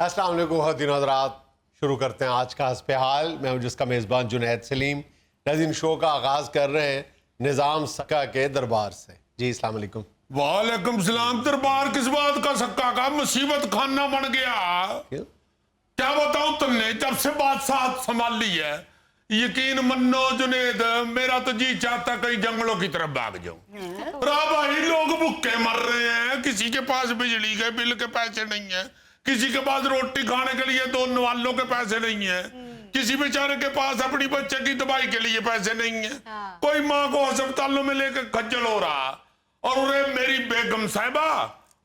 अस्सलाम वालेकुम हदीन हज़रात, शुरू करते हैं आज का हस्बे हाल। मैं हूं जिसका मेज़बान जुनैद सलीम। नाज़रीन, शो का आगाज़ कर रहे हैं निज़ाम सक्का के दरबार से। जी अस्सलाम वालेकुम। वालेकुम सलाम। दरबार किस बात का? सक्का का मुसीबत खाना बन गया। क्यों? क्या बताऊं तुमने, जब से बात साथ संभाल ली है, यकीन मन्नो जुनेद, मेरा तो जी चाहता कई जंगलों की तरफ भाग जाऊं। भाई लोग भूखे मर रहे हैं, किसी के पास बिजली के बिल के पैसे नहीं है, किसी के पास रोटी खाने के लिए दो नवालों के पैसे नहीं है, किसी बेचारे के पास अपनी बच्चे की दवाई के लिए पैसे नहीं है। कोई माँ को अस्पतालों में लेकर खज्जल हो रहा, और उन्हें मेरी बेगम साहिबा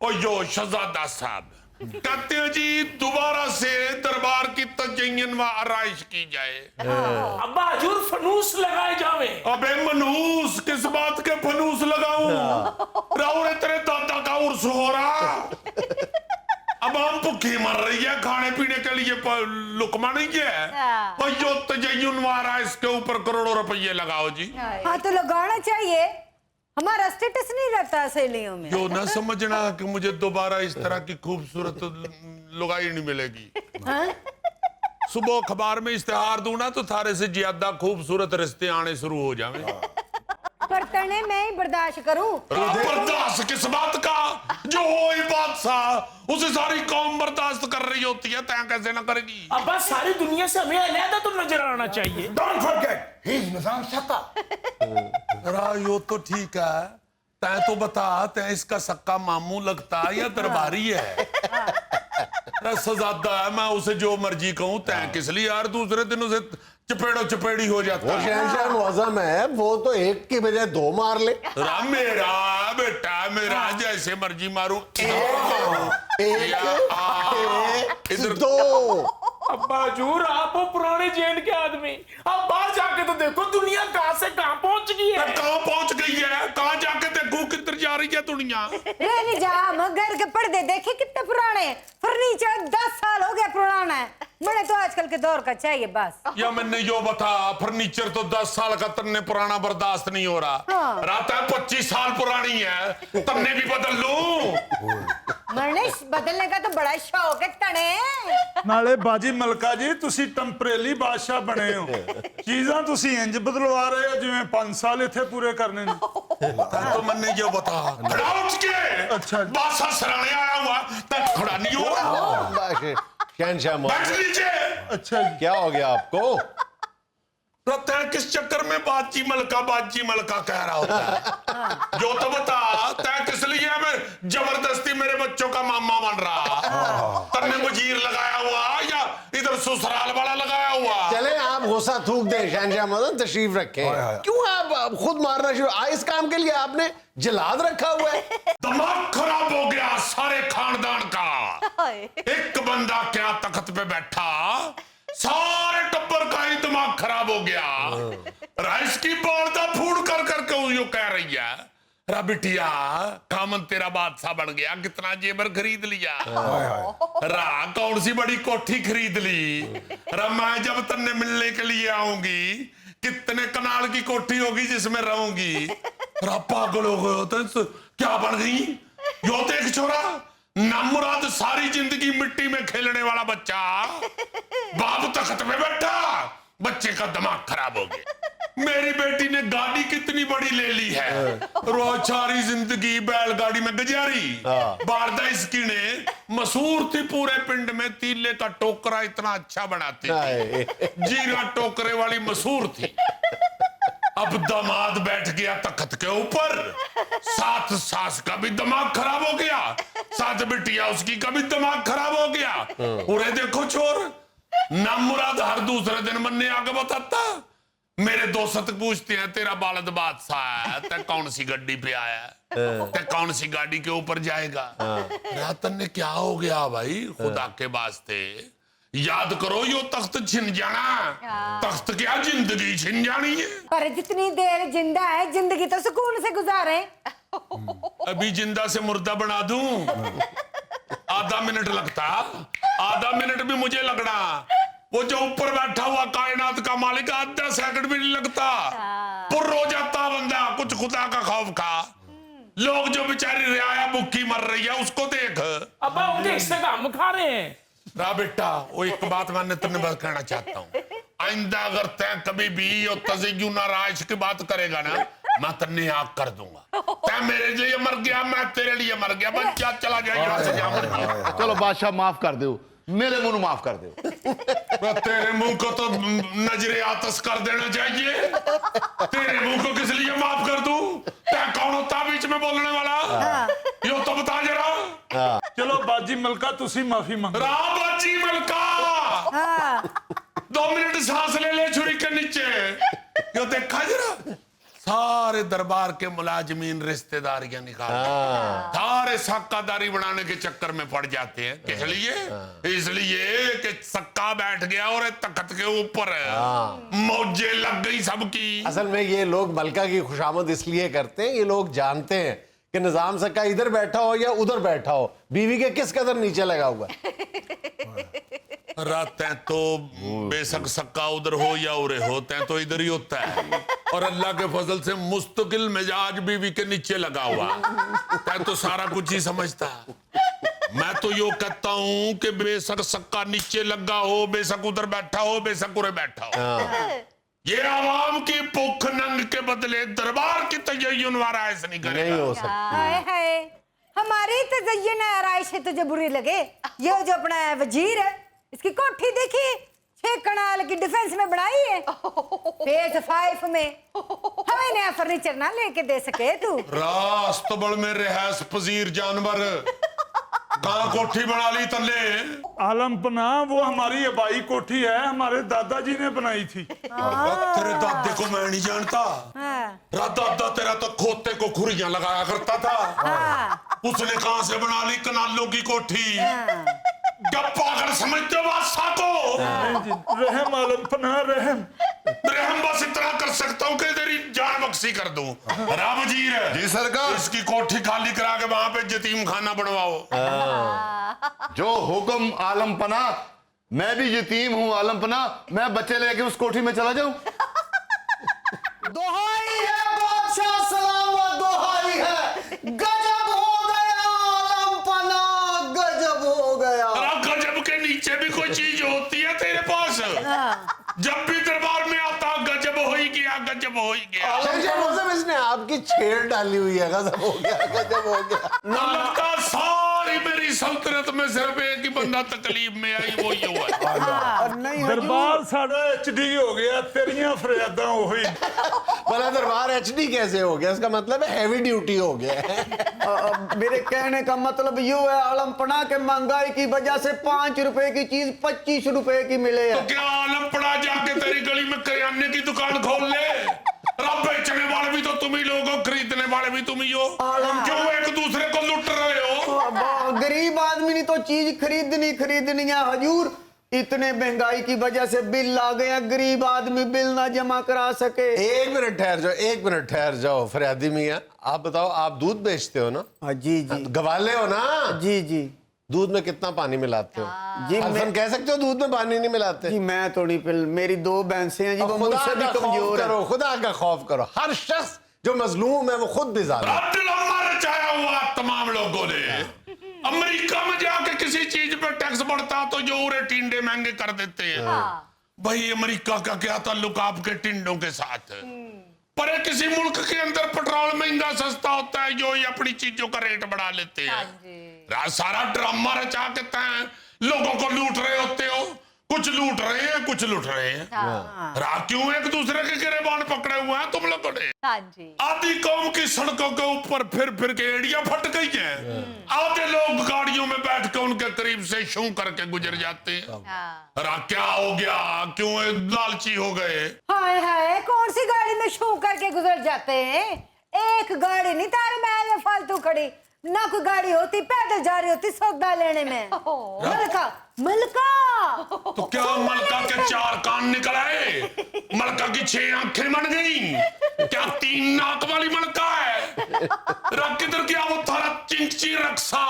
और यो शहजादा साहब कहते हैं जी दोबारा से दरबार की तज़य्युन व आराइश की जाए। अब्बा हजूर फनूस लगाए जावे। अबे मनूस, किस बात के फनूस लगाऊं? राव रे तेरे दादा का उर्स हो रहा। अब हम भूखी मर रही है, खाने पीने के लिए लुकमा नहीं है। और जो तज़य्युन व आराइश के ऊपर करोड़ों रुपये लगाओ जी। हाँ तो लगाना चाहिए, हमारा स्टेटस नहीं रहता सहेलियों में। जो ना समझना कि मुझे दोबारा इस तरह की खूबसूरत लुगाई नहीं मिलेगी। सुबह अखबार में इश्तेहार दूं ना तो थारे से ज्यादा खूबसूरत रिश्ते आने शुरू हो जावे। पर तने मैं ही बर्दाश्त करूं। बर्दाश्त किस बात का? जो हो ही बादशाह उसे सारी कौम बर्दाश्त कर रही होती है, तय कैसे ना करेगी? अब्बा सारी दुनिया से हमें अलहदा तो नजर आना चाहिए। Don't forget, he's निजाम सक्का। यो तो ठीक है, तय तो बता, तय इसका सक्का मामू लगता है या दरबारी है? सजादा है, मैं उसे जो मर्जी कहूं, तय किस लिए यार दूसरे दिन उसे चपेड़ो चपेड़ी हो जाता वो है। शहंशाह मुअज़्ज़म है, वो तो एक की बजाय दो मार ले। मेरा बेटा, मेरा जैसे मर्जी मारू। एक दो। अब्बा हजूर आप हो पुराने जैन के आदमी, अब बाहर जाके तो देखो दुनिया कहां से कहां पहुंच गई है। कहां पहुंच गई है? कहां जाके देखो किधर जा रही है दुनिया? रे निजाम, घर के पर्दे देखे कितने पुराने हैं। फर्नीचर 10 साल हो गया पुराना है। मुझे तो आजकल के दौर का चाहिए बस। या मैंने यो बता, फर्नीचर तो 10 साल का तन्ने पुराना बर्दाश्त नहीं हो रहा। हाँ। रात है 25 साल पुरानी है, तन्ने भी बदल लूं। मरने बदलने का तो बड़ा शौक है तने। नाले बाजी मलका जी, तुसी टंपरेली बादशाह बने हो, चीज़ां तुसी इंज बदलवा रहे हो जिवें 5 साल इत्थे पूरे करने ने। तो मैंने यो बता, खड़ा उठ के। अच्छा। बादशाह सराने आया हुआ, तब खड़ा नहीं हो। शहंशाह बैठ मुअज़्ज़म, लीजिए। अच्छा जी। क्या हो गया आपको? तो तय किस चक्कर में बाजी मलका कह रहा होता है? जो तो बता, तय किस लिए मैं जबरदस्ती मेरे बच्चों का मामा बन रहा? तन्ने वजीर लगाया हुआ या इधर ससुराल वाला लगाया हुआ? चले आप गुस्सा थूक दें, शहंशाह मुअज़्ज़म तशरीफ रखें। क्यों आप खुद मारना शुरू? इस काम के लिए आपने जलाद रखा हुआ है? दिमाग खराब हो गया सारे खानदान का। एक बंदा क्या तख्त पे बैठा, सारे टब्बर का ही दिमाग खराब हो गया। राइस की बोलता फूड कर करके यो कह रही है, रा बिटिया कामन तेरा बादशाह बन गया, कितना जेबर खरीद लिया। रा कौन सी बड़ी कोठी खरीद ली। रा मैं जब तन्ने मिलने के लिए आऊंगी, कितने कनाल की कोठी होगी जिसमें रहूंगी। रा पागल हो गए तो क्या बन गई? यो देख छोरा, नामुराद सारी जिंदगी मिट्टी में खेलने वाला बच्चा बाप तख्त पे बैठा, बच्चे का दिमाग खराब हो गया। मेरी बेटी ने गाड़ी कितनी बड़ी ले ली है, रोज सारी जिंदगी बैलगाड़ी में गुजारी। बारदा इसकी ने मशहूर थी पूरे पिंड में, तीले का टोकरा इतना अच्छा बनाती थी, जीरा टोकरे वाली मशहूर थी। अब दामाद बैठ गया तख्त के ऊपर, साथ सास का भी दिमाग खराब हो गया, साथ बिटिया उसकी का भी दिमाग खराब हो गया। उरे देखो चोर, नामुराद हर दूसरे दिन मन्ने आगे बताता, मेरे दोस्त पूछते हैं तेरा बालद बादशाह है, तै कौन सी गड्डी पे आया है, तै कौन सी गाड़ी के ऊपर जाएगा। रातन ने क्या हो गया भाई, खुदा के वास्ते याद करो, यो तख्त छिन जाना। तख्त क्या, जिंदगी छिन जानी है। पर जितनी देर जिंदा है, जिंदगी तो सुकून से गुजारे। अभी जिंदा से मुर्दा बना दूं, आधा मिनट लगता, आधा मिनट भी मुझे लगना। वो जो ऊपर बैठा हुआ कायनात का मालिक, आधा सेकंड भी नहीं लगता। पुर हो जाता बंदा कुछ खुदा का खौफ खा। लोग जो बेचारी रियाया भूखी मर रही है उसको देख। अब हम देख से काम खा रहे हैं। रा बेटा, वो एक बात मैं तुमने बस कहना चाहता हूँ, आइंदा अगर तय कभी भी ये तज़य्युन राइश की बात करेगा ना, मैं तन्ने आग कर दूंगा। तय मेरे लिए मर गया, मैं तेरे लिए मर गया, बच्चा चला जाए यहाँ से जहाँ मर्जी। चलो बादशाह माफ कर दो, मेरे मुंह माफ कर दो। तेरे मुंह को तो नजरे आतश कर देना चाहिए। तेरे मुंह को किस लिए माफ कर दूं? तय कौन होता बीच में बोलने वाला? यो तो बता जरा। चलो बाजी मलका तुसी माफी मांगो। बाजी मलका, 2 मिनट सांस ले छुरी के नीचे। यो देखा जरा, सारे दरबार के मुलाजिमीन रिश्तेदारियां निकाल सारे सक्कादारी बनाने के चक्कर में पड़ जाते हैं। किस लिए? इसलिए कि सक्का बैठ गया और तख्त के ऊपर मौजे लग गई सबकी। असल में ये लोग मलका की खुशामद इसलिए करते हैं, ये लोग जानते हैं कि निजाम सक्का इधर बैठा हो या उधर बैठा हो, बीवी के किस कदर नीचे लगा हुआ है। रातें तो बेशक सक्का उधर हो या उरे होते हैं तो इधर ही होता है, और अल्लाह के फजल से मुस्तकिल मिजाज बीवी के नीचे लगा हुआ। तै तो सारा कुछ ही समझता। मैं तो यो कहता हूं कि बेशक सक्का नीचे लगा हो, बेशक उधर बैठा हो, बेशक उरे बैठा हो, ये आवाम की भूख नंग के बदले दरबार की तज़य्युन आराइश नहीं करेगा। नहीं हो सकता। हाय हाय, हमारी तज़य्युन आराइश है तुझे बुरी लगे? ये जो अपना वजीर है, इसकी कोठी देखी, 6 कनाल की डिफेंस में बनाई है, फेज 5 में। हमें नया फर्नीचर ना लेके दे सके तू? रास्तबल में रिहायश पजीर जानवर, कहाँ कोठी बना ली तल्ले? आलमपना वो हमारी आबाई कोठी है, हमारे दादाजी ने बनाई थी। तेरे दादे को मैं नहीं जानता। दादा तेरा तो खोते को खुरियां लगाया करता था। उसने कहां से बना ली कनालों की कोठी? क्या पागल समझते हो बादशाह को? रहम आलमपना रहम। रहम बस इतना कर सकता हूँ कि तेरी जान बख्शी कर दूं। राम वजीर जी सरकार। इसकी कोठी खाली करा के वहां पे यतीम खाना बनवाओ। जो हुक्म आलमपना, मैं भी यतीम हूँ आलमपना, मैं बच्चे लेके उस कोठी में चला जाऊं? दोहाई है बादशाह सलामत, दोहाई है। गजब हो गया आलमपना, गजब हो गया। गजब के नीचे भी कोई चीज होती है तेरे पास? जब भी दरबार में आता गजब हो ही गया, गजब हो ही गया। मतलब इसने आपकी छेड़ डाली हुई है, गजब हो गया, गजब हो गया। लगता सारी मेरी सल्तनत में सिर्फ एक ही बंदा तकलीफ में आई, वो ये हुआ। नहीं दरबार साढ़ा HD हो गया, तेरियां फरियादां ओही। भला दरबार HD कैसे हो गया? इसका मतलब है हैवी ड्यूटी हो गया है। मेरे कहने का मतलब यूं है आलमपना के महंगाई की वजह से 5 रुपए की चीज 25 रुपए की मिले तो है। क्या आलमपड़ा जाके तेरी गली में करियाने की दुकान खोल ले? रब बेचने वाले भी तो तुम ही लोग हो, खरीदने वाले भी तुम ही हो। क्यों एक दूसरे को लुट रहे हो? गरीब आदमी ने तो चीज खरीदनी है हजूर। इतने महंगाई की वजह से बिल आ गया, गरीब आदमी बिल ना जमा करा सके। एक मिनट ठहर जाओ, एक मिनट ठहर जाओ फरियादी मियाँ, आप बताओ, आप दूध बेचते हो ना? जी जी गवाले हो ना? जी जी दूध में कितना पानी मिलाते हो? जी मैं कह सकते हो दूध में पानी नहीं मिलाते? जी मैं तो नहीं पिल, मेरी 2 भैंसें हैं जी, वो मुझसे भी कमजोर है। खुदा का खौफ करो। हर शख्स जो मजलूम है वो खुद भी जालिम है। रद्द लम्बा रचाया हुआ तमाम लोगों ने। अमेरिका में जाके किसी चीज पे टैक्स बढ़ता तो जो उरे टिंडे महंगे कर देते हैं। भाई अमेरिका का क्या ताल्लुक आपके टिंडों के साथ? पर किसी मुल्क के अंदर पेट्रोल महंगा सस्ता होता है, जो ये अपनी चीजों का रेट बढ़ा लेते हैं। सारा ड्रामा रचा के तय लोगों को लूट रहे होते हो। कुछ लूट रहे हैं, कुछ लूट रहे हैं। क्यों एक दूसरे के गिरेबान पकड़े हुए हैं तुम लोगों ने? आधी कौम की सड़कों के ऊपर फिर के एड़ियां फट गई हैं। आधे लोग गाड़ियों में बैठ के उनके करीब से शू करके गुजर जाते हैं। क्या हो गया? क्यों लालची हो गए? हाय हाय, कौन सी गाड़ी में शू करके गुजर जाते हैं? एक गाड़ी नहीं तारे महल में फालतू खड़ी, ना कोई गाड़ी होती, पैदल जा रही होती सौदा लेने में। मलका मलका तो क्या मलका के 4 कान निकल आए? मलका की 6 आंखें बन गई? क्या 3 नाक वाली मलका है? किधर गया वो थारा चिंची रक्षा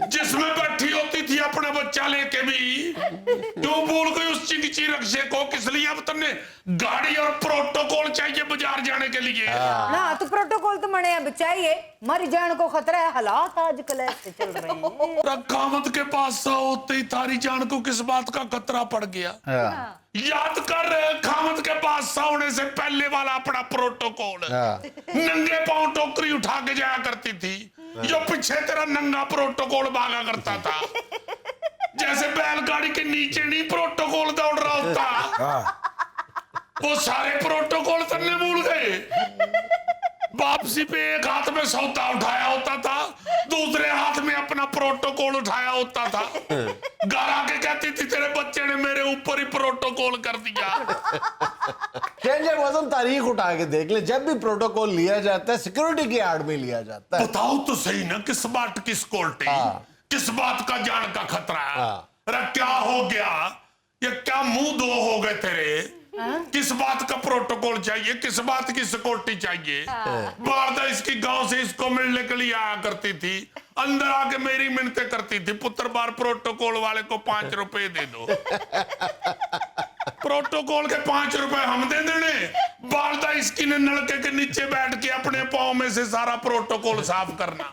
जिसमें बैठी होती थी अपने बच्चा लेके भी क्यों भूल गई उस चिंगची रक्षे को? किस लिए अब तुमने गाड़ी और प्रोटोकॉल चाहिए बाजार जाने के लिए? ना तो प्रोटोकॉल तो मने अब चाहिए, मर जान को खतरा है, हालात आजकल ऐसे चल रहे हैं। रकामत के पास होते ही तारी जान को किस बात का खतरा पड़ गया? याद कर, खामत के पास होने से पहले वाला अपना प्रोटोकॉल। नंगे पांव टोकरी उठा के जाया करती थी, जो पीछे तेरा नंगा प्रोटोकॉल भागा करता था, जैसे बैलगाड़ी के नीचे नहीं प्रोटोकॉल दौड़ रहा होता। वो सारे प्रोटोकॉल तन्ने भूल गए। वापसी पे एक हाथ में सौदा उठाया होता था, दूसरे हाथ में अपना प्रोटोकॉल उठाया होता था। घर आके कहती थी तेरे बच्चे ने मेरे ऊपर ही प्रोटोकॉल कर दिया। चेंजर वजन तारीख उठा के देख ले, जब भी प्रोटोकॉल लिया जाता है सिक्योरिटी की आड़ में लिया जाता है। बताओ तो सही ना, किस बात की सिक्योरिटी, किस बात का जान का खतरा है? अरे क्या हो गया? ये क्या मुंह दो हो गए तेरे? किस बात का प्रोटोकॉल चाहिए, किस बात की सिक्योरिटी चाहिए? बारदा इसकी गांव से इसको मिलने के लिए आया करती थी, अंदर आके मेरी मिन्नतें करती थी, पुत्र बार प्रोटोकॉल वाले को 5 रुपए दे दो। प्रोटोकॉल के 5 रुपए हम दे देने, बारदा इसकी ने नलके के नीचे बैठ के अपने पाँव में से सारा प्रोटोकॉल साफ करना।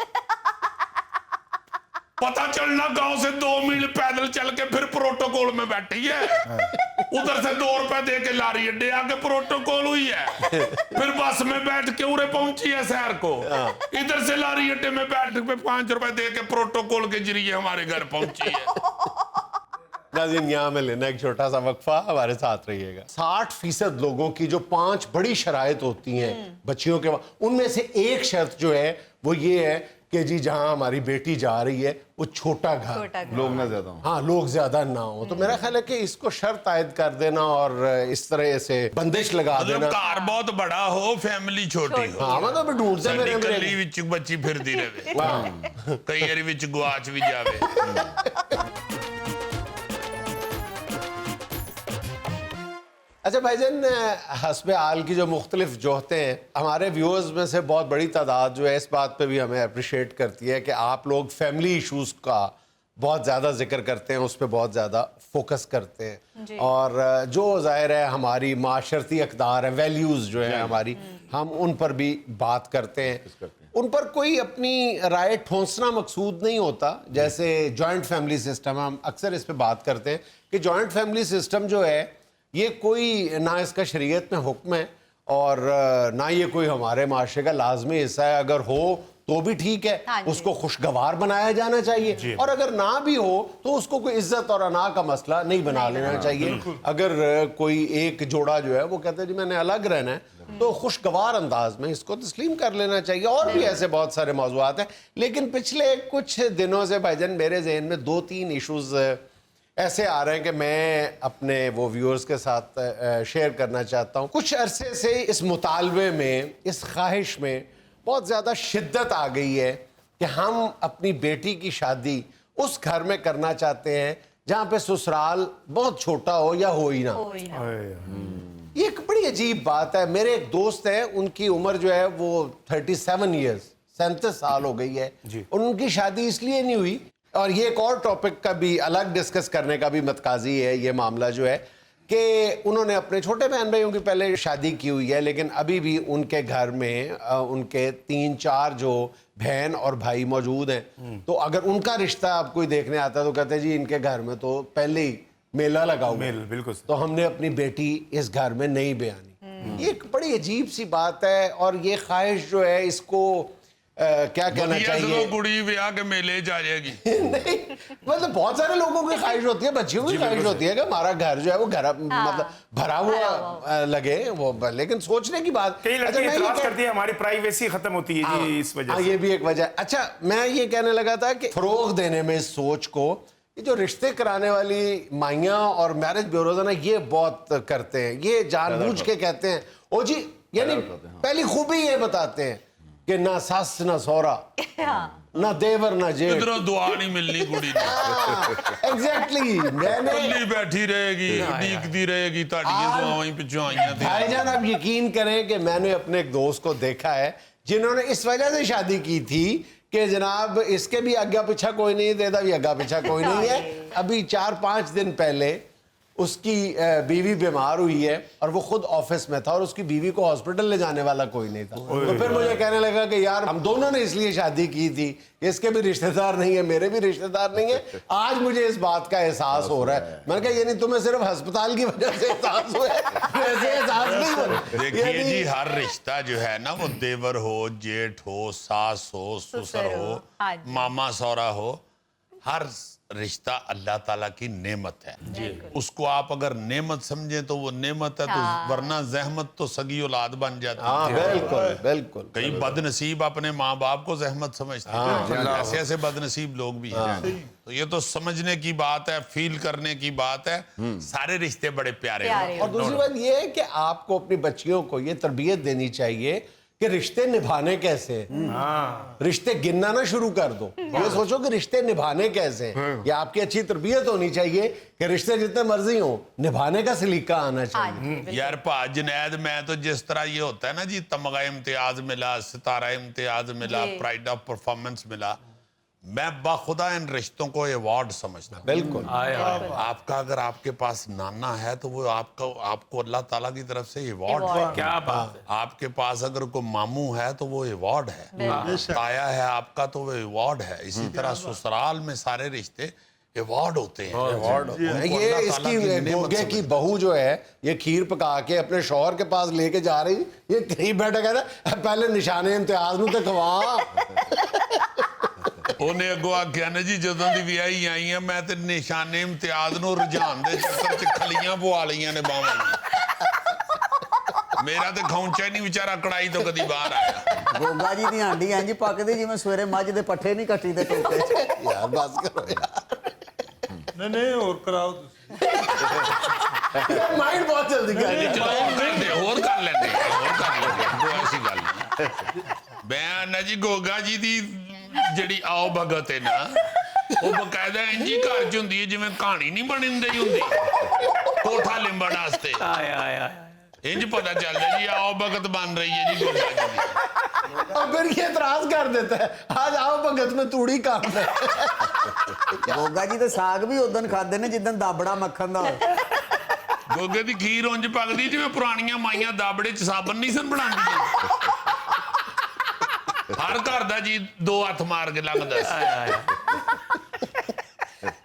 पता चलना गांव से 2 मील पैदल चल के फिर प्रोटोकॉल में बैठी है। उधर से 2 रुपए दे के लारी अड्डे आके प्रोटोकॉल हुई है, फिर बस में बैठ के उरे पहुंची है शहर को, इधर से लारी अड्डे में बैठ के 5 रुपए दे के प्रोटोकॉल के जरिए हमारे घर पहुंची है। नाज़रीन, यहाँ में लेना एक छोटा सा वक्फा, हमारे साथ रहिएगा। 60% लोगों की जो 5 बड़ी शराइत होती हैं बच्चियों के, उनमें से एक शर्त जो है वो ये है कि जी जहां हमारी बेटी जा रही है वो छोटा घर, लोग ना ज्यादा हो। हाँ लोग ज्यादा ना हो। तो मेरा ख्याल है कि इसको शर्त आयद कर देना और इस तरह से बंदिश लगा देना। कार बहुत बड़ा हो, फैमिली छोटी हो। हाँ मतलब ढूंढ से मेरे गली विच बच्ची फिरदी रहे, कई बारी विच गुआच भी जावे। अच्छा भाईजान, हस्बे हाल की जो मुख्तलिफ जोहतें हैं, हमारे व्यूअर्स में से बहुत बड़ी तादाद जो है इस बात पे भी हमें अप्रिशिएट करती है कि आप लोग फैमिली इश्यूज़ का बहुत ज़्यादा जिक्र करते हैं, उस पर बहुत ज़्यादा फोकस करते हैं, और जो ज़ाहिर है हमारी माशरती अक़दार है, वैल्यूज़ जो है हमारी, हम उन पर भी बात करते हैं। उन पर कोई अपनी राय ठोंसना मकसूद नहीं होता। जैसे जॉइंट फैमिली सिस्टम, हम अक्सर इस पर बात करते हैं कि जॉइंट फैमिली सिस्टम जो है ये कोई ना इसका शरीयत में हुक्म है और ना ये कोई हमारे माशरे का लाजमी हिस्सा है। अगर हो तो भी ठीक है, उसको खुशगवार बनाया जाना चाहिए, और अगर ना भी हो तो उसको कोई इज्जत और अना का मसला नहीं बना लेना चाहिए। अगर कोई एक जोड़ा जो है वो कहते हैं जी मैंने अलग रहना है, तो खुशगवार अंदाज में इसको तस्लीम कर लेना चाहिए। और भी ऐसे बहुत सारे मौज़ूआत हैं, लेकिन पिछले कुछ दिनों से भाईजान मेरे जहन में 2-3 इशूज़ ऐसे आ रहे हैं कि मैं अपने वो व्यूअर्स के साथ शेयर करना चाहता हूँ। कुछ अरसे से इस मुतालबे में, इस ख्वाहिश में बहुत ज़्यादा शिद्दत आ गई है कि हम अपनी बेटी की शादी उस घर में करना चाहते हैं जहाँ पे ससुराल बहुत छोटा हो या हो ही ना। ये एक बड़ी अजीब बात है। मेरे एक दोस्त हैं, उनकी उम्र जो है वो 37 ईयर्स, 37 साल हो गई है, और उनकी शादी इसलिए नहीं हुई, और ये एक और टॉपिक का भी अलग डिस्कस करने का भी मतकाजी है ये मामला जो है, कि उन्होंने अपने छोटे बहन भाइयों की पहले शादी की हुई है, लेकिन अभी भी उनके घर में उनके 3-4 जो बहन और भाई मौजूद हैं। तो अगर उनका रिश्ता आप कोई देखने आता है तो कहते हैं जी इनके घर में तो पहले ही मेला लगा हुआ है, बिल्कुल, तो हमने अपनी बेटी इस घर में नहीं बयानी। ये एक बड़ी अजीब सी बात है, और ये ख्वाहिश जो है इसको क्या कहना चाहिए, गुड़ी ब्याह के मेले जा जाएगी। नहीं मतलब बहुत सारे लोगों की ख्वाहिश होती है, बच्चियों की ख्वाहिश होती है कि हमारा घर जो है वो घर मतलब भरा हुआ लगे वो, लेकिन सोचने की बात। कई लड़के इतराज करती है हमारी प्राइवेसी खत्म होती है जी इस वजह से। ये भी एक वजह। अच्छा, मैं ये कहने लगा था कि फरोग देने में इस सोच को ये जो रिश्ते कराने वाली माइयाँ और मैरिज ब्यूरोज है ना, ये बहुत करते हैं। ये जानबूझ के कहते हैं ओ जी, यानी पहली खूबी ये बताते हैं कि ना सास ना सौरा, ना देवर ना जेठ, इधरों दुआ नहीं मिलनी कुड़ी ने। एग्जैक्टली, मैंने कल्ली बैठी रहेगी, डीकती रहेगी, ताड़ियां दुआएं ही पिछू आईयां थे। भाईजान आप यकीन करें कि मैंने अपने एक दोस्त को देखा है जिन्होंने इस वजह से शादी की थी कि जनाब इसके भी आगे पीछा कोई नहीं, देता भी आगे पीछा कोई नहीं है। अभी 4-5 दिन पहले उसकी बीवी बीमार हुई है और वो खुद ऑफिस में था और उसकी बीवी को हॉस्पिटल ले जाने वाला कोई नहीं था। तो फिर मुझे कहने लगा कि यार हम दोनों ने इसलिए शादी की थी, इसके भी रिश्तेदार नहीं है, मेरे भी रिश्तेदार नहीं है। आज मुझे इस बात का एहसास हो रहा है। मैंने कहा ये नहीं तुम्हें सिर्फ अस्पताल की वजह से एहसास हुआ है, वैसे एहसास नहीं हुआ। देखिए जी, हर रिश्ता जो है ना, वो देवर हो, जेठ हो, सास हो, ससुर हो, हाँ जी। मामा सौरा हो, हर रिश्ता अल्लाह ताला की नेमत है। उसको आप अगर नेमत समझे तो वो नेमत है, तो वरना जहमत तो सगी औलाद बन जाती है। हाँ बिल्कुल बिल्कुल। कई बदनसीब अपने माँ बाप को जहमत समझते हैं, ऐसे ऐसे बदनसीब लोग भी हैं। तो ये तो समझने की बात है, फील करने की बात है। सारे रिश्ते बड़े प्यारे हैं। और दूसरी बात ये है कि आपको अपनी बच्चियों को ये तरबियत देनी चाहिए कि रिश्ते निभाने कैसे हैं। रिश्ते गिनना ना शुरू कर दो, ये सोचो कि रिश्ते निभाने कैसे हैं। ये आपकी अच्छी तरबियत होनी चाहिए कि रिश्ते जितने मर्जी हो निभाने का सलीका आना चाहिए। यार भा जुनैद, मैं तो जिस तरह ये होता है ना जी, तमगा इम्तियाज मिला, सितारा इम्तियाज मिला, प्राइड ऑफ परफॉर्मेंस मिला, मैं बाखुदा इन रिश्तों को अवार्ड समझता हूँ। बिल्कुल। आपका अगर आपके पास नाना है तो वो आपको अल्लाह ताला की तरफ से अवार्ड है। क्या बात है। आपके पास अगर कोई मामू है तो वो अवार्ड है, ताया है आपका तो वो अवार्ड है। इसी तरह ससुराल में सारे रिश्ते अवार्ड होते हैं। अवार्ड ये इसकी गोगे की बहू जो है ये खीर पका के अपने शौहर के पास लेके जा रही, ये कहीं बैठा कह रहा पहले निशाने इम्तियाज नूं ते खवा। ਉਹਨੇ ਅੱਗੋਂ ਆਖਿਆ ਨਾ ਜੀ, ਜਦੋਂ ਦੀ ਵਿਆਹੀ ਆਈ ਆ ਮੈਂ ਤੇ ਨਿਸ਼ਾਨੇ ਇਮਤਿਆਜ਼ ਨੂੰ ਰੁਝਾਨ ਦੇ ਚੱਕਰ 'ਚ ਖਲੀਆਂ ਪਵਾ ਲਈਆਂ ਨੇ ਬਾਹਾਂ ਨੂੰ। ਮੇਰਾ ਤੇ ਖੌਂਚਾ ਹੀ ਨਹੀਂ ਵਿਚਾਰਾ ਕੜਾਈ ਤੋਂ ਕਦੀ ਬਾਹਰ ਆਇਆ। ਗੋਗਾ ਜੀ ਦੀ ਹਾਂਡੀ ਇੰਜ ਪੱਕਦੀ ਜਿਵੇਂ ਸਵੇਰੇ ਮੱਝ ਦੇ ਪੱਠੇ ਨਹੀਂ ਕੱਟੀ ਦੇ ਟੋਕੇ 'ਚ। यार बस करो यार, नहीं और कराओ माइंड बहुत जल्दी कर ਚਲੋ ਹੋਰ ਕਰ ਲੈਂਦੇ ਕੋਈ ਐਸੀ ਗੱਲ ਨਹੀਂ। ਮੈਂ ਨਾ ਜੀ ਗੋਗਾ ਜੀ ਦੀ ਜਿਹੜੀ ਆਓ ਭਗਤ ਹੈ ਨਾ, ਉਹ ਬਕਾਇਦਾ ਇੰਜੀ ਘਰ 'ਚ ਹੁੰਦੀ ਹੈ ਜਿਵੇਂ ਕਹਾਣੀ ਨਹੀਂ ਬਣਦੀ ਹੁੰਦੀ ਕੋਠਾ ਲਿੰਬਣ ਵਾਸਤੇ। ਆਏ ਆਏ ਆਏ ਇੰਜ ਪਤਾ ਚੱਲਦਾ ਜੀ ਆਓ ਭਗਤ ਬਣ ਰਹੀ ਹੈ ਜੀ ਗੋਗਾ ਜੀ ਦੀ। और फिर ये एतराज कर देता है आज आओ भगत में तूड़ी काम है। ਗੋਗਾ ਜੀ ਤੇ ਸਾਗ ਵੀ ਉਦੋਂ ਖਾਦੇ ਨੇ ਜਿੱਦਣ ਦਾਬੜਾ ਮੱਖਣ ਦਾ ਹੋਵੇ। ਗੋਗੇ ਦੀ ਖੀਰ ਉਂਝ ਪੱਕਦੀ ਜਿਵੇਂ ਪੁਰਾਣੀਆਂ ਮਾਈਆਂ ਦਾਬੜੇ 'ਚ ਸਾਬਣ ਨਹੀਂ ਸਨ ਬਣਾਉਂਦੀਆਂ। ਹਰ ਘਰ ਦਾ ਜੀ 2 ਹੱਥ ਮਾਰ ਕੇ ਲੰਘਦਾ ਸੀ।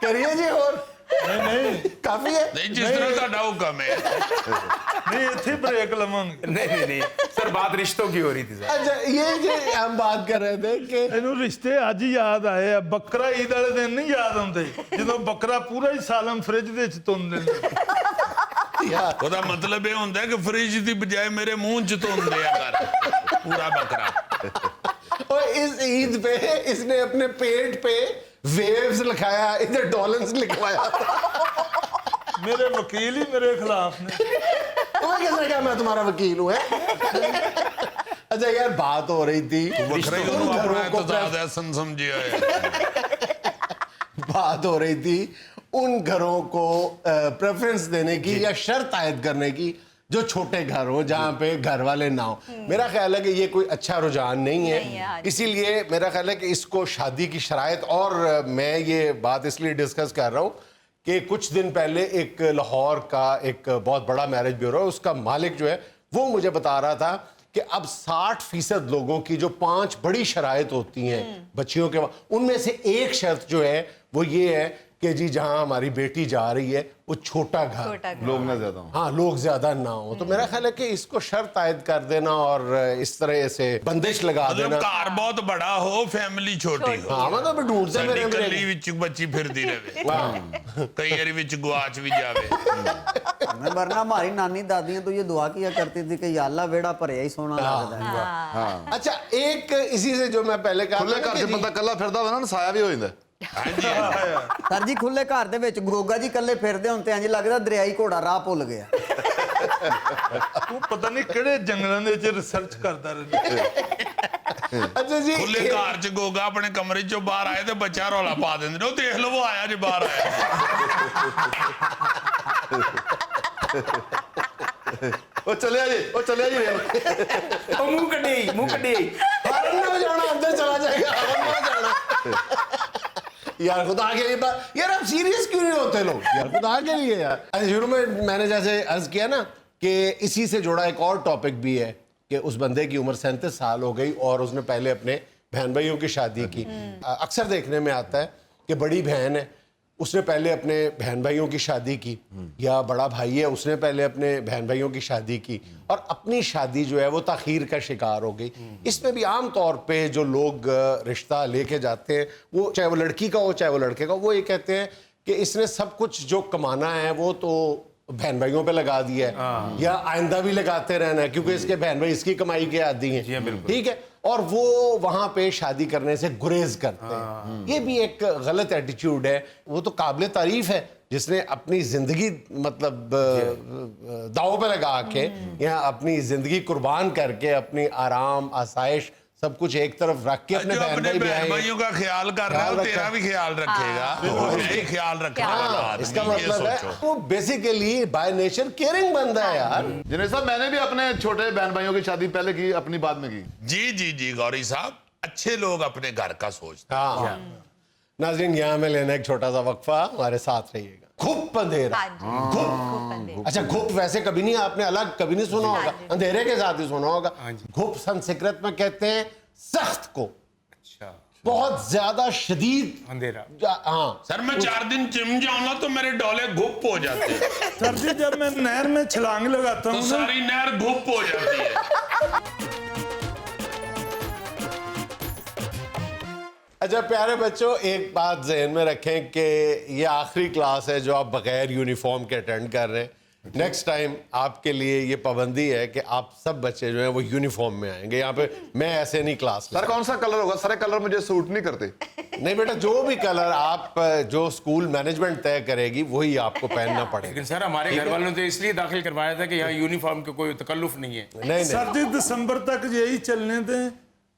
करिए जी और नहीं काफी है। ਨਹੀਂ ਜਿਸ ਤਰ੍ਹਾਂ ਤੁਹਾਡਾ ਹੁਕਮ ਹੈ। नहीं इतने ब्रेक लवांगे। नहीं नहीं सर, बात रिश्तों की हो रही थी सर। अच्छा ये हम बात कर रहे थे कि ਇਹਨੂੰ ਰਿਸ਼ਤੇ ਅੱਜ ਹੀ ਯਾਦ ਆਏ ਆ। ਬੱਕਰਾ ਈਦ ਵਾਲੇ ਦਿਨ ਨਹੀਂ ਯਾਦ ਆਉਂਦੇ ਜਦੋਂ ਬੱਕਰਾ ਪੂਰਾ ਹੀ ਸਾਲਮ ਫ੍ਰਿਜ ਦੇ ਵਿੱਚ ਤੁੰਨ ਦਿੰਦੇ। ਉਹਦਾ ਮਤਲਬ ਇਹ ਹੁੰਦਾ ਕਿ ਫ੍ਰਿਜ ਦੀ ਬਜਾਏ ਮੇਰੇ ਮੂੰਹ 'ਚ ਧੁੰਦੇ ਆ ਕਰ ਪੂਰਾ ਬੱਕਰਾ। और इस ईद पे इसने अपने पेट पे वेव्स लिखाया, इधर डॉलर्स लिखवाया। मेरे वकील ही मेरे खिलाफ ने। तुम्हें कैसे क्या मैं तुम्हारा वकील हूँ अच्छा यार बात हो रही थी ਵੱਖਰਾ ਹੀ ਉਹਨੂੰ ਆਪਣਾ ਇਤਜ਼ਾਦ ਐਸਨ ਸਮਝਿਆ ਹੈ। बात हो रही थी उन घरों को प्रेफरेंस देने की या शर्त आयद करने की जो छोटे घर हो जहाँ पे घर वाले ना हो। मेरा ख्याल है कि ये कोई अच्छा रुझान नहीं है, इसीलिए मेरा ख्याल है कि इसको शादी की शराइत। और मैं ये बात इसलिए डिस्कस कर रहा हूँ कि कुछ दिन पहले एक लाहौर का एक बहुत बड़ा मैरिज ब्यूरो, उसका मालिक जो है वो मुझे बता रहा था कि अब 60% लोगों की जो 5 बड़ी शराइत होती हैं बच्चियों के, उनमें से एक शर्त जो है वो ये है कि जी जहां हमारी बेटी जा रही है वो छोटा घर, लोग ना ज्यादा हो। हाँ लोग ज्यादा ना हो। तो मेरा ख्याल है कि इसको शर्त आयद कर देना और इस तरह से बंदिश लगा देना। ਘਰ ਬਹੁਤ ਬੜਾ ਹੋ, ਫੈਮਿਲੀ ਛੋਟੀ ਹੋ। हाँ मतलब ढूंढते ਸਾਡੀ मेरे ਕੱਲੀ ਵਿੱਚ ਬੱਚੀ ਫਿਰਦੀ ਰਹੇ, ਕਈ ਵਾਰੀ ਵਿੱਚ ਗਵਾਚ ਵੀ ਜਾਵੇ। मैं वरना हमारी नानी दादियां तो ये दुआ किया करती थी कि या अल्लाह वेड़ा भरिया ही सोना लगदा है। अच्छा एक इसी से जो मैं पहले कहा खुले घर 'ਚ ਬੰਦਾ ਕੱਲਾ ਫਿਰਦਾ ਹੋਵੇ ਨਾ ਸਾਇਆ ਵੀ ਹੋ ਜਾਂਦਾ। ਹਾਂਜੀ ਸਰ ਜੀ ਖੁੱਲੇ ਘਰ ਦੇ ਵਿੱਚ ਗੋਗਾ ਜੀ ਇਕੱਲੇ ਫਿਰਦੇ ਹੁਣ ਤੇ ਇੰਜ ਲੱਗਦਾ ਦਰਿਆਈ ਘੋੜਾ ਰਾਹ ਭੁੱਲ ਗਿਆ। ਤੂੰ ਪਤਾ ਨਹੀਂ ਕਿਹੜੇ ਜੰਗਲਾਂ ਦੇ ਵਿੱਚ ਰਿਸਰਚ ਕਰਦਾ ਰਹਿੰਦਾ। अच्छा जी ਖੁੱਲੇ ਘਰ 'ਚ ਗੋਗਾ ਆਪਣੇ ਕਮਰੇ 'ਚੋਂ ਬਾਹਰ ਆਏ ਤੇ ਬੱਚਾ ਰੌਲਾ ਪਾ ਦਿੰਦੇ ਨੇ, ਉਹ ਦੇਖ ਲਓ ਉਹ ਆਇਆ ਜੇ ਬਾਹਰ ਆਇਆ। ਉਹ ਚੱਲਿਆ ਜੀ ਉਹ ਮੂੰਹ ਕੱਢੀ हॉर्न ना बजा जाना, अंदर चला जाएगा, हम ना जाना। यार खुदा के लिए यार आप सीरियस क्यों नहीं होते लोग यार, खुदा के लिए यार। शुरू में मैंने जैसे अर्ज किया ना कि इसी से जुड़ा एक और टॉपिक भी है कि उस बंदे की उम्र 37 साल हो गई और उसने पहले अपने बहन भाइयों की शादी की। अक्सर देखने में आता है कि बड़ी बहन है, उसने पहले अपने बहन भाइयों की शादी की, या बड़ा भाई है, उसने पहले अपने बहन भाइयों की शादी की और अपनी शादी जो है वो ताखीर का शिकार हो गई। इसमें भी आम तौर पे जो लोग रिश्ता लेके जाते हैं, वो चाहे वो लड़की का हो चाहे वो लड़के का, वो ये कहते हैं कि इसने सब कुछ जो कमाना है वो तो बहन भाइयों पे लगा दिया है, या आइंदा भी लगाते रहना है क्योंकि इसके बहन भाई इसकी कमाई के आदी हैं, ठीक है, और वो वहां पे शादी करने से गुरेज करते हैं। ये भी एक गलत एटीट्यूड है। वो तो काबिल तारीफ है जिसने अपनी जिंदगी मतलब दांव पे लगा के या अपनी जिंदगी कुर्बान करके अपनी आराम आसाइश सब कुछ एक तरफ रख के अपने बहन भाइयों का ख्याल कर रहा है, तेरा भी ख्याल रखेगा, यही ख्याल रखने वाला आदमी। इसका मतलब है वो बेसिकली बाय नेचर केयरिंग बंदा है यार। जिन्हें साहब मैंने भी अपने छोटे बहन भाइयों की शादी पहले की, अपनी बाद में की। जी जी जी गौरी साहब, अच्छे लोग अपने घर का सोचते। हाँ नाज़रीन, यहाँ में लेना एक छोटा सा वक्फा, हमारे साथ रहिएगा। घुप अंधेरा, घुप, अच्छा घुप वैसे कभी नहीं, आपने अलग कभी नहीं सुना होगा, अंधेरे के साथ ही सुना होगा। घुप संस्कृत में कहते हैं सख्त को, बहुत ज्यादा शदीद अंधेरा। हाँ सर मैं 4 दिन जिम जाऊं ना तो मेरे डोले घुप हो जाते हैं। सर जी जब मैं नहर में छलांग लगाता तो हूँ ना, सारी नहर घुप हो जाती है। अच्छा प्यारे बच्चों, एक बात ज़हन में रखें कि ये आखिरी क्लास है जो आप बगैर यूनिफॉर्म के अटेंड कर रहे हैं। नेक्स्ट टाइम आपके लिए ये पाबंदी है कि आप सब बच्चे जो हैं वो यूनिफॉर्म में आएंगे। यहाँ पे मैं ऐसे नहीं क्लास सर कौन सा कलर होगा? सारे कलर मुझे सूट नहीं करते। नहीं बेटा, जो भी कलर आप जो स्कूल मैनेजमेंट तय करेगी वही आपको पहनना पड़ेगा। लेकिन सर हमारे घर वालों ने तो इसलिए दाखिल करवाया था कि यहाँ यूनिफॉर्म का कोई तकल्लुफ नहीं है। नहीं सर जी दिसंबर तक यही चलने दें,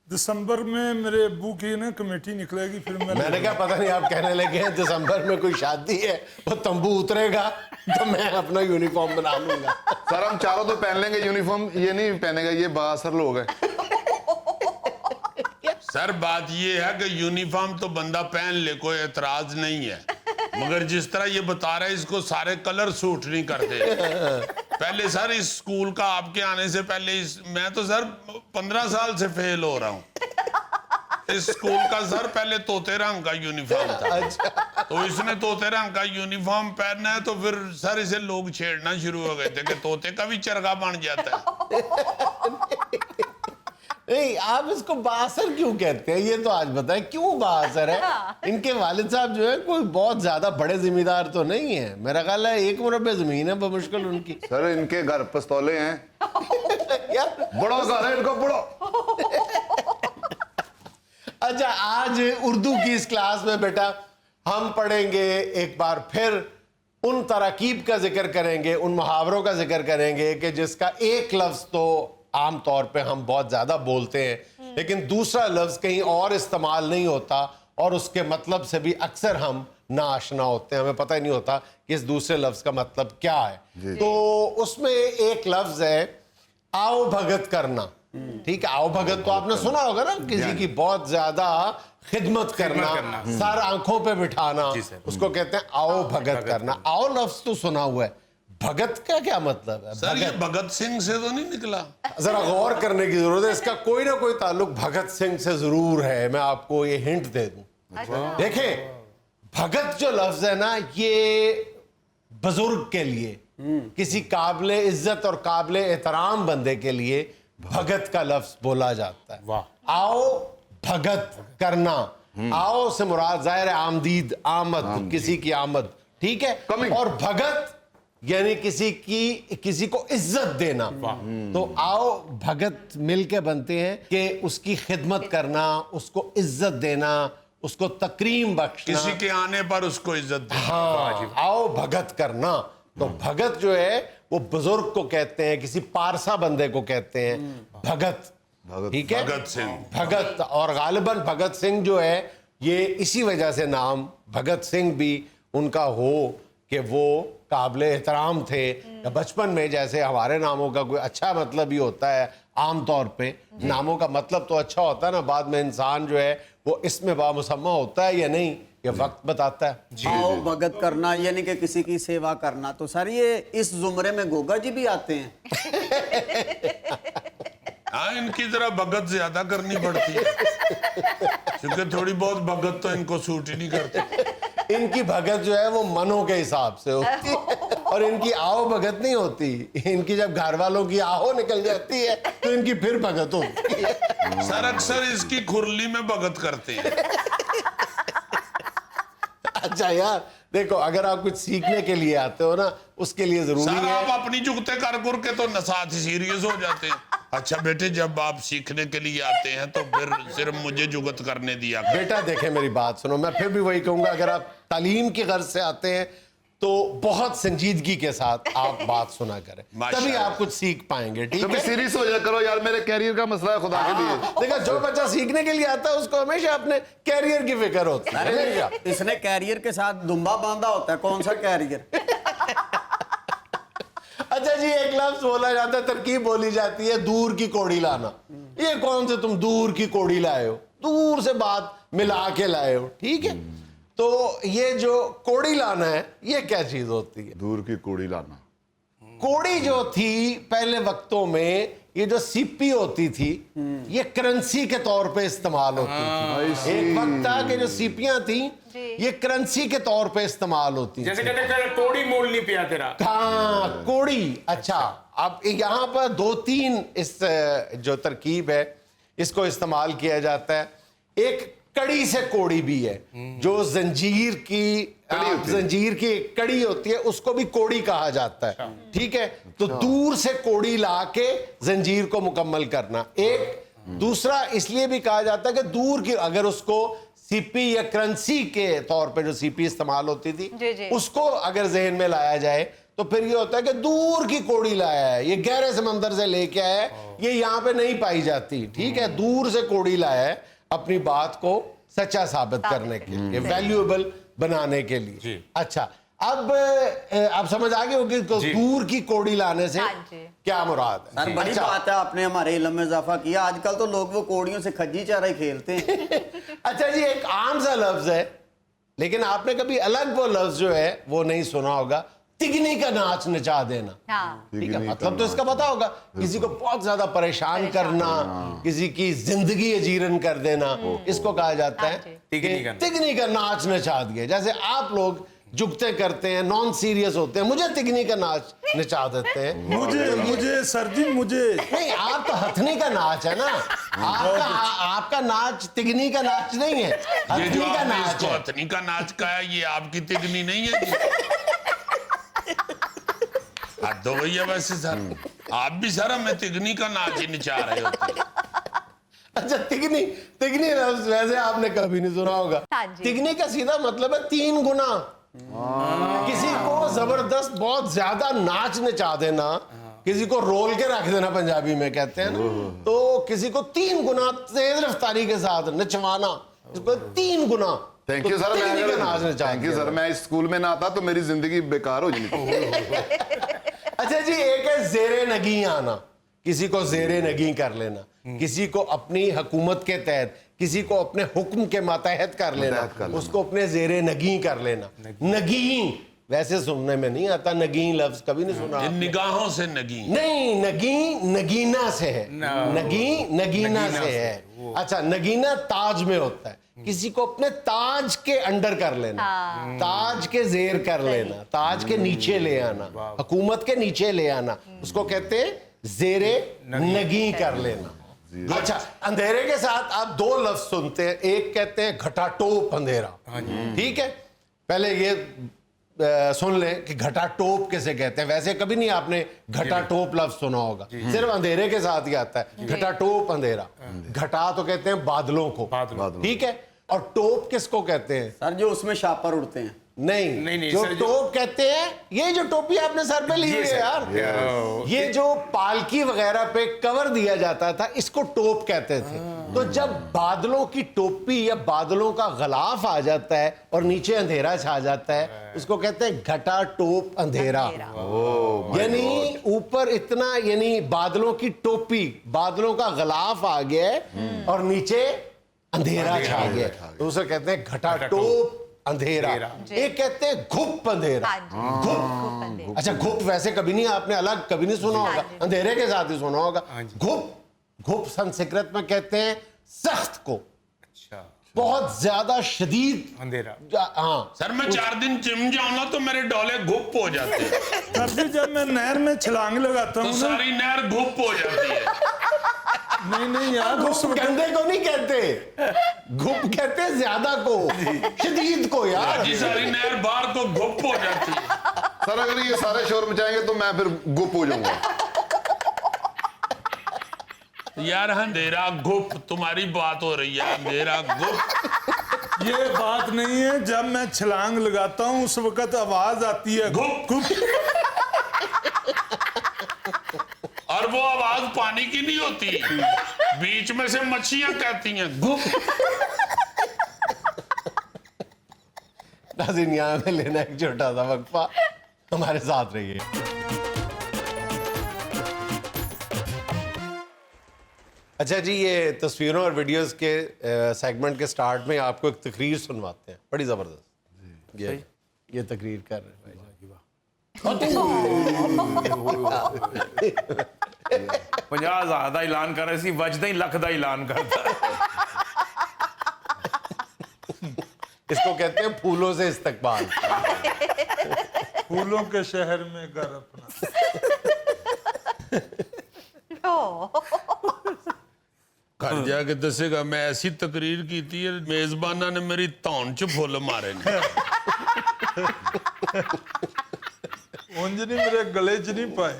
दिसंबर में मेरे अब्बू की ना कमेटी निकलेगी, फिर मैंने क्या पता नहीं, आप कहने लगे हैं दिसंबर में कोई शादी है, वो तंबू उतरेगा तो मैं अपना यूनिफॉर्म बना लूंगा। सर हम चारों तो पहन लेंगे यूनिफॉर्म, ये नहीं पहनेगा, ये बासर लोग हैं। सर बात ये है कि यूनिफॉर्म तो बंदा पहन ले, कोई एतराज नहीं है, मगर जिस तरह ये बता रहे हैं इसको सारे कलर सूट नहीं करते। पहले सर इस स्कूल का आपके आने से पहले मैं तो सर 15 साल से फेल हो रहा हूँ। इस स्कूल का सर पहले तोते रंग का यूनिफॉर्म था। तो इसने तोते रंग का यूनिफॉर्म पहनना है तो फिर सर इसे लोग छेड़ना शुरू हो गए थे कि तोते का भी चरगा बन जाता है। नहीं, आप इसको बासर क्यों कहते हैं ये तो आज बताएं, क्यों बासर है? इनके वालिद साहब जो है कोई बहुत ज्यादा बड़े जिम्मेदार तो नहीं है, मेरा ख्याल है 1 मुरब्बे जमीन है बमुश्किल उनकी। सर इनके घर पिस्तौले हैं। यार बड़ा घर है इनका, बड़ा। अच्छा आज उर्दू की इस क्लास में बेटा हम पढ़ेंगे एक बार फिर उन तराकीब का जिक्र करेंगे, उन मुहावरों का जिक्र करेंगे कि जिसका एक लफ्ज तो आम तौर पे हम बहुत ज्यादा बोलते हैं लेकिन दूसरा लफ्ज कहीं और इस्तेमाल नहीं होता और उसके मतलब से भी अक्सर हम नाआशना होते हैं, हमें पता ही नहीं होता कि इस दूसरे लफ्ज का मतलब क्या है। तो उसमें एक लफ्ज है आओ भगत करना। ठीक है, आओ भगत तो आपने सुना होगा ना, किसी की बहुत ज्यादा खिदमत करना, सर आंखों पे बिठाना, उसको कहते हैं आओ भगत करना। आओ लफ्ज तो सुना हुआ है, भगत का क्या मतलब है? सर ये भगत सिंह से तो नहीं निकला? जरा गौर करने की जरूरत है, इसका कोई ना कोई ताल्लुक भगत सिंह से जरूर है। मैं आपको ये हिंट दे दूं। देखें, भगत जो लफ्ज है ना, ये बुजुर्ग के लिए, किसी काबिले इज्जत और काबिले एहतराम बंदे के लिए भगत का लफ्ज बोला जाता है। आओ भगत करना, आओ से मुराद जाहिर है आमदीद, आमद, किसी की आमद, ठीक है। और भगत यानी किसी को इज्जत देना। तो आओ भगत मिलके बनते हैं कि उसकी खिदमत करना, उसको इज्जत देना, उसको तकरीम बख्शना, किसी के आने पर उसको इज्जत देना। हाँ, आओ भगत करना। तो भगत जो है वो बुजुर्ग को कहते हैं, किसी पारसा बंदे को कहते हैं भगत, ठीक है, भगत सिंह। भगत, और गालिबन भगत सिंह जो है ये इसी वजह से नाम भगत सिंह भी उनका हो कि वो काबिल एहतराम थे। बचपन में जैसे हमारे नामों का कोई अच्छा मतलब ही होता है, आम तौर पे नामों का मतलब तो अच्छा होता है ना, बाद में इंसान जो है वो इसमें बामुसम्मा होता है या नहीं, ये वक्त बताता है। आओ भगत करना यानी कि किसी की सेवा करना, तो सर ये इस जुमरे में गोगा जी भी आते हैं? हाँ, इनकी जरा भगत ज्यादा करनी पड़ती है क्योंकि थोड़ी बहुत भगत तो इनको सूट ही नहीं करती। इनकी भगत जो है वो मनों के हिसाब से होती है और इनकी आओ भगत नहीं होती। इनकी जब घर वालों की आहो निकल जाती है तो इनकी फिर भगत होती है। सर अक्सर इसकी खुरली में भगत करते हैं। अच्छा यार देखो, अगर आप कुछ सीखने के लिए आते हो ना, उसके लिए जरूरी सर है। आप अपनी जुगते कर गुर के तो साथ ही सीरियस हो जाते हैं। अच्छा बेटे, जब आप सीखने के लिए आते हैं तो फिर सिर्फ मुझे जुगत करने दिया करें। बेटा देखें मेरी बात सुनो, मैं फिर भी वही कहूंगा, अगर आप तालीम की गर्ज से आते हैं तो बहुत संजीदगी के साथ आप बात सुना करें, तभी आप कुछ सीख पाएंगे। ठीक कभी है, सीरियस हो जा करो यार, मेरे कैरियर का मसला है खुदा के लिए। देखो जो बच्चा सीखने के लिए आता है उसको हमेशा अपने कैरियर की फिक्र होती है। अरे इसने कैरियर के साथ दुम्बा बांधा होता है, कौन सा कैरियर? अच्छा जी, एक लफ्ज बोला जाता है, तरकीब बोली जाती है, दूर की कोड़ी लाना। ये कौन से तुम दूर की कोड़ी लाए हो, दूर से बात मिला के लाए हो। ठीक है, तो ये जो कोड़ी लाना है ये क्या चीज होती है? दूर की कोड़ी लाना। कोड़ी जो थी पहले वक्तों में, ये जो सीपी होती थी, ये करेंसी के तौर पे इस्तेमाल होती थी। एक वक्त था कि जो सीपियां थी ये करेंसी के तौर पे इस्तेमाल होती थी। जैसे कहते हैं कोड़ी मोल नहीं पिया तेरा। हाँ, कोड़ी। अच्छा, अब यहाँ पर दो तीन इस जो तरकीब है इसको इस्तेमाल किया जाता है। एक कड़ी से कोड़ी भी है, जो जंजीर की कड़ी होती है उसको भी कोड़ी कहा जाता है। ठीक है, तो दूर से कोड़ी ला के जंजीर को मुकम्मल करना। एक दूसरा इसलिए भी कहा जाता है कि दूर की, अगर उसको सीपी या करेंसी के तौर पे जो सीपी इस्तेमाल होती थी उसको अगर जहन में लाया जाए तो फिर ये होता है कि दूर की कोड़ी लाया है, ये गहरे समंदर से लेके आया है, ये यहाँ पे नहीं पाई जाती। ठीक है, दूर से कोड़ी लाया है अपनी बात को सच्चा साबित करने के लिए, वैल्यूएबल बनाने के लिए। अच्छा, अब आप समझ आ गए हो कि दूर की कोड़ी लाने से क्या मुराद है? सर बड़ी बात है, आपने हमारे इल्म में इजाफा किया। आजकल तो लोग वो कोड़ियों से खज्जी चारा ही खेलते हैं। अच्छा जी, एक आम सा लफ्ज है, लेकिन आपने कभी अलग वो लफ्ज जो है वो नहीं सुना होगा, तिगनी का नाच नचा देना। ठीक है, मतलब तो इसका पता होगा, किसी को बहुत ज्यादा परेशान करना, किसी की जिंदगी अजीरन कर देना, इसको कहा जाता है तिगनी का नाच नचा दिया। जैसे आप लोग जुगते करते हैं, नॉन सीरियस होते हैं, मुझे तिगनी का नाच नचा देते हैं। मुझे सर जी मुझे नहीं, आप तो हथनी का नाच है ना, आपका नाच तिगनी का नाच नहीं है, ये जो हथनी का आपने नाच इसको है। हथनी का नाच कहा है, ये आपकी तिगनी नहीं है। हद हो गई है वैसे सर, आप भी सर हमें तिगनी का नाच ही नचा रहे होते हैं। अच्छा, तिगनी लफ्ज वैसे आपने कभी नहीं सुना होगा। तिगनी का सीधा मतलब है 3 गुना। किसी को जबरदस्त बहुत ज्यादा नाच नचा देना, किसी को रोल के रख देना पंजाबी में कहते हैं ना, तो किसी को 3 गुना तेज रफ्तारी के साथ नचवाना, इसको 3 गुना। Thank you sir, thank you sir, मैं इस स्कूल में ना आता तो मेरी जिंदगी बेकार हो जाती। अच्छा जी, एक है जेरे नगी आना, किसी को जेरे नगी कर लेना, किसी को अपनी हुकूमत के तहत, किसी को अपने हुक्म के मातहत कर लेना, उसको अपने जेरे नगी कर लेना। नगी वैसे सुनने में नहीं आता, नगी लफ्ज कभी नहीं सुना। निगाहों से नगी नहीं, नगी नगीना से है, नगी नगीना से है। अच्छा, नगीना ताज में होता है, किसी को अपने ताज के अंडर कर लेना, ताज के जेर कर लेना, ताज के नीचे ले आना, हुकूमत के नीचे ले आना, उसको कहते हैं जेरे नगी कर लेना। अच्छा, अंधेरे के साथ आप 2 लफ्ज सुनते हैं, एक कहते हैं घटाटोप अंधेरा। ठीक है, पहले ये सुन ले कि घटाटोप किसे कहते हैं। वैसे कभी नहीं आपने घटाटोप लफ्ज सुना होगा, सिर्फ अंधेरे के साथ ही आता है घटाटोप अंधेरा। घटा तो कहते हैं बादलों को, ठीक है, और टोप किसको कहते हैं? सर जो उसमें शापर उड़ते हैं। नहीं, जो टोप कहते हैं, ये जो टोपी आपने सर पे ली हुई है यार, ये जो पालकी वगैरह पे कवर दिया जाता था, इसको टोप कहते थे। तो जब बादलों की टोपी या बादलों का गलाफ आ जाता है और नीचे अंधेरा छा जाता है, उसको कहते हैं घटा टोप अंधेरा। यानी ऊपर इतना, यानी बादलों की टोपी, बादलों का गलाफ आ गया है और नीचे अंधेरा छा गया, तो उसे कहते हैं घटा टोप अंधेरा। एक कहते हैं घुप अंधेरा। घुप, अच्छा घुप वैसे कभी नहीं, आपने अलग कभी नहीं सुना होगा, अंधेरे के साथ ही सुना होगा। घुप संस्कृत में कहते हैं सख्त को, बहुत ज्यादा शदीद अंधेरा। हाँ सर मैं 4 दिन जिम जाऊंगा तो मेरे डोले घुप हो जाते हैं, तभी जब मैं नहर में छलांग लगाता तो हूँ ना, सारी नहर घुप हो जाती है। नहीं यार, उस घुप गंदे को नहीं कहते, घुप कहते हैं ज्यादा को, शदीद को यार। जी सारी नहर बाहर को घुप हो जाती है। सर अगर ये सारे शोर मचाएंगे तो मैं फिर गुप हो जाऊंगा। यार अंधेरा घुप, तुम्हारी बात हो रही है, अंधेरा घुप। ये बात नहीं है, जब मैं छलांग लगाता हूँ उस वक्त आवाज आती है घुप घुप। और वो आवाज पानी की नहीं होती, बीच में से मच्छियां कहती हैं घुप। नाज़रीन, यहाँ में लेना एक छोटा सा वक्फा, हमारे साथ रहिए। अच्छा जी, ये तस्वीरों और वीडियोस के सेगमेंट के स्टार्ट में आपको एक तकरीर सुनवाते हैं, बड़ी जबरदस्त। ये तकरीर कर रहे हैं भाई। 50,000 ਦਾ ਐਲਾਨ ਕਰ ਰਹੇ ਸੀ, ਵੱਜਦਾ ਹੀ ਲੱਖ ਦਾ ਐਲਾਨ ਕਰਦਾ। इसको कहते हैं फूलों से इस्तकबाल। फूलों के शहर में घर अपना। घर जाके दसेगा मैं ऐसी तकरीर की थी, मेजबाना ने मेरी धौन च फुल मारे ने। उंज नहीं, मेरे गले च नहीं पाए।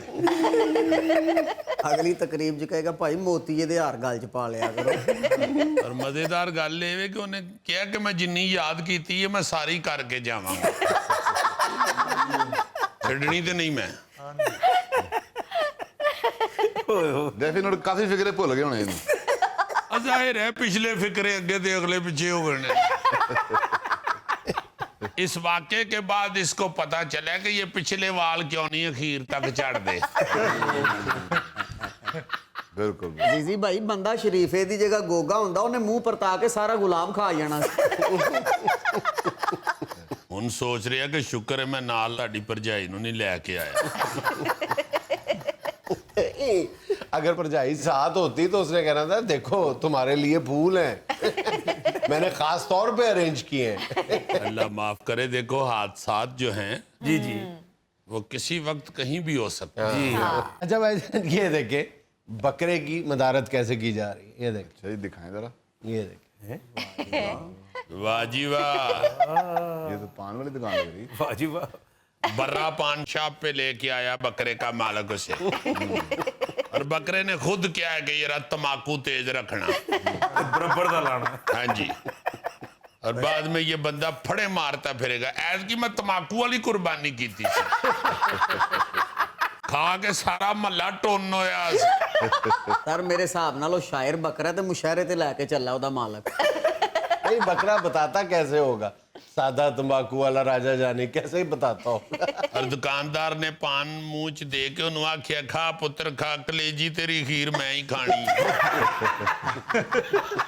ਅਗਲੀ ਤਕਰੀਬ 'ਚ ਕਹੇਗਾ ਭਾਈ ਮੋਤੀਏ ਦੇ ਹਾਰ ਗਲ 'ਚ ਪਾ ਲਿਆ ਕਰੋ। और मजेदार गल ये वे कि उन्हें कहा कि मैं जिन्नी याद की थी मैं सारी करके जावांगा, छड़नी तो नहीं मैं। डेफिनेट काफी फिक्रे भुल गए होने इन्हें। जाहिर है पिछले फिक्रे अगे ते अगले पीछे हो गए ने। इस वाक़े के बाद इसको पता चला कि ये पिछले वाल क्यों नहीं अखीर तक चढ़ दे। बिल्कुल ਜੀਜੀ ਭਾਈ ਬੰਦਾ ਸ਼ਰੀਫੇ ਦੀ ਜਗ੍ਹਾ ਗੋਗਾ ਹੁੰਦਾ, ਉਹਨੇ ਮੂੰਹ ਪਰਤਾ ਕੇ ਸਾਰਾ ਗੁਲਾਮ ਖਾ ਜਾਣਾ। ਹੁਣ सोच रहा कि शुक्र है मैं नाल ताड़ी भरजाई नूं नहीं लैके आया। अगर भरजाई साथ होती तो उसने कहना था देखो तुम्हारे लिए फूल हैं, मैंने खास तौर पे अरेंज किए हैं। अल्लाह माफ करे, देखो हादसात जो हैं जी जी, वो किसी वक्त कहीं भी हो सकते हैं। अच्छा भाई, ये देखे बकरे की मदारत कैसे की जा रही है, ये देखे, सही दिखाएं जरा। ये देखे। वाह जी वाह। ये तो पान वाली दुकान लग रही। वाह जी वाह। बर्रा पान शॉप पे लेके आया बकरे का मालिक उसे, और बकरे ने खुद क्या है कि ये तम्बाकू तेज रखना, बराबर दा लाना। हाँ जी। और बाद में ये बंदा फड़े मारता फिरेगा, ऐस की मैं तम्बाकू वाली कुर्बानी की थी, खा के सारा महला टोन होया। ਸਰ ਮੇਰੇ ਹਿਸਾਬ ਨਾਲ ਉਹ ਸ਼ਾਇਰ ਬੱਕਰਾ ਤੇ ਮੁਸ਼ਾਇਰੇ ਤੇ ਲੈ ਕੇ ਚੱਲਾ ਉਹਦਾ ਮਾਲਕ। नहीं, बकरा बताता कैसे होगा, सादा तंबाकू वाला राजा जाने कैसे ही बताता होगा। और दुकानदार ने पान मूंह च दे के उन्होंने आख्या खा पुत्र खा, कलेजी तेरी खीर मैं ही खानी।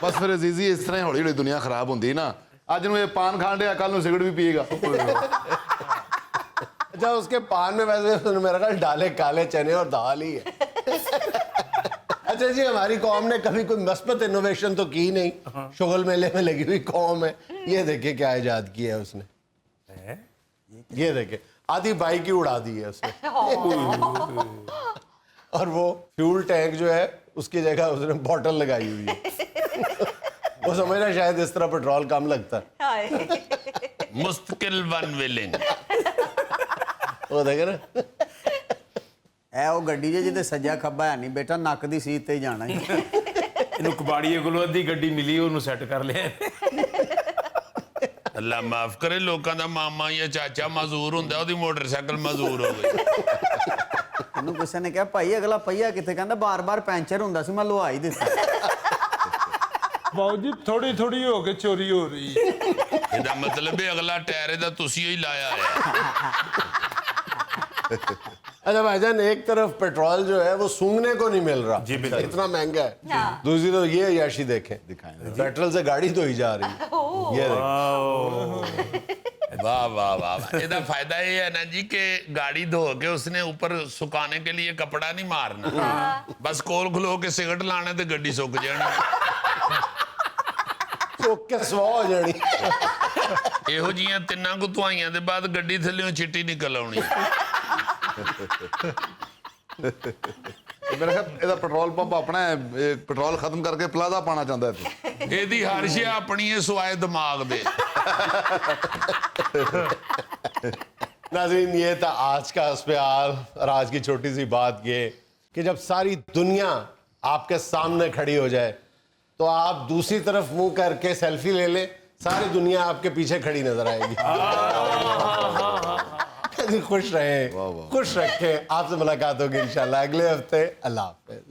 बस फिर अजीजी इस तरह हौली हौली दुनिया खराब होंदी ना, अज नूं ये पान खाण दिया, कल नूं सिगरेट भी पिएगा। अच्छा, उसके पान में वैसे मेरा ख्याल डाले काले चने और दाल ही है। अच्छा जी, हमारी कौम ने कभी कोई मस्बत इनोवेशन तो की नहीं, शुगल मेले में लगी हुई कौम है। ये देखे क्या इजाद किया है उसने, ये देखे आधी बाइक ही उड़ा दी है उसने। और वो फ्यूल टैंक जो है उसकी जगह उसने बॉटल लगाई हुई है। वो समझना शायद इस तरह पेट्रोल कम लगता है। मुस्तकिल वन विलिंग। वो देखे ना, ਐ ਉਹ ਗੱਡੀ ਜਿਹਦੇ ਸੱਜਾ ਖੱਬਾ ਹੈ ਨਹੀਂ ਬੇਟਾ, ਨੱਕ ਦੀ ਸੀਟ ਤੇ ਜਾਣਾ। ਇਹਨੂੰ ਕਬਾੜੀਏ ਕੋਲੋਂ ਅੱਧੀ ਗੱਡੀ ਮਿਲੀ, ਉਹਨੂੰ ਸੈੱਟ ਕਰ ਲਿਆ। अल्लाह माफ करे, लोगों का मामा या चाचा मजदूर हुंदा, ओदी मोटरसाइकिल मजदूर हो गई। ਇਹਨੂੰ ਕਿਸੇ ਨੇ ਕਿਹਾ ਭਾਈ ਅਗਲਾ ਪਹੀਆ ਕਿੱਥੇ, ਕਹਿੰਦਾ ਬਾਰ-ਬਾਰ ਪੈਂਚਰ ਹੁੰਦਾ ਸੀ, ਮੈਂ ਲਵਾ ਹੀ ਦਿੱਤਾ। ਬਾਊ ਜੀ ਥੋੜੀ ਥੋੜੀ ਹੋ ਕੇ ਚੋਰੀ ਹੋ ਰਹੀ ਹੈ। ਇਹਦਾ ਮਤਲਬ ਹੈ ਅਗਲਾ ਟਾਇਰ ਇਹਦਾ ਤੁਸੀਂ ਹੀ ਲਾਇਆ ਹੈ। अच्छा भाईजान, एक तरफ पेट्रोल जो है वो सूंघने को नहीं मिल रहा, जी बिल्कुल। इतना महंगा है। दूसरी तरफ ये अय्याशी देखें, पेट्रोल से गाड़ी धोई जा रही है। ये देखें। वाह वाह वाह वाह। ਇਹਦਾ ਫਾਇਦਾ ਇਹ ਹੈ ਨਾ ਜੀ ਕਿ ਗਾੜੀ ਧੋ ਕੇ ਉਸਨੇ ਉੱਪਰ ਸੁਕਾਣੇ के लिए कपड़ा नहीं मारना, बस कोल खलो के सिगरेट लाने ਤੇ ਗੱਡੀ ਸੁੱਕ ਜਾਣੀ। चौक के सवा हो जानी। ਇਹੋ ਜੀਆਂ ਤਿੰਨਾਂ ਕੁ ਧੁਆਈਆਂ ਦੇ ਬਾਅਦ ਗੱਡੀ ਥੱਲੇੋਂ ਚਿੱਟੀ ਨਿਕਲ ਆਉਣੀ। मेरा ख्याल ਇਹਦਾ ਪੈਟਰੋਲ ਪੰਪ ਆਪਣਾ ਹੈ, ਇਹ ਪੈਟਰੋਲ ਖਤਮ ਕਰਕੇ ਪਲਾਜ਼ਾ ਪਾਣਾ ਚਾਹੁੰਦਾ ਹੈ। ਇਹਦੀ ਹਰਸ਼ ਆਪਣੀ ਹੈ ਸਵਾਏ ਦਿਮਾਗ ਦੇ। नाज़रीन, ये था आज का अस्पताल और आज की छोटी सी बात ये कि जब सारी दुनिया आपके सामने खड़ी हो जाए तो आप दूसरी तरफ मुंह करके सेल्फी ले लें, सारी दुनिया आपके पीछे खड़ी नजर आएगी। खुश रहें, खुश रखें। आपसे मुलाकात होगी इंशाल्लाह अगले हफ्ते। अल्लाह हाफ़िज़।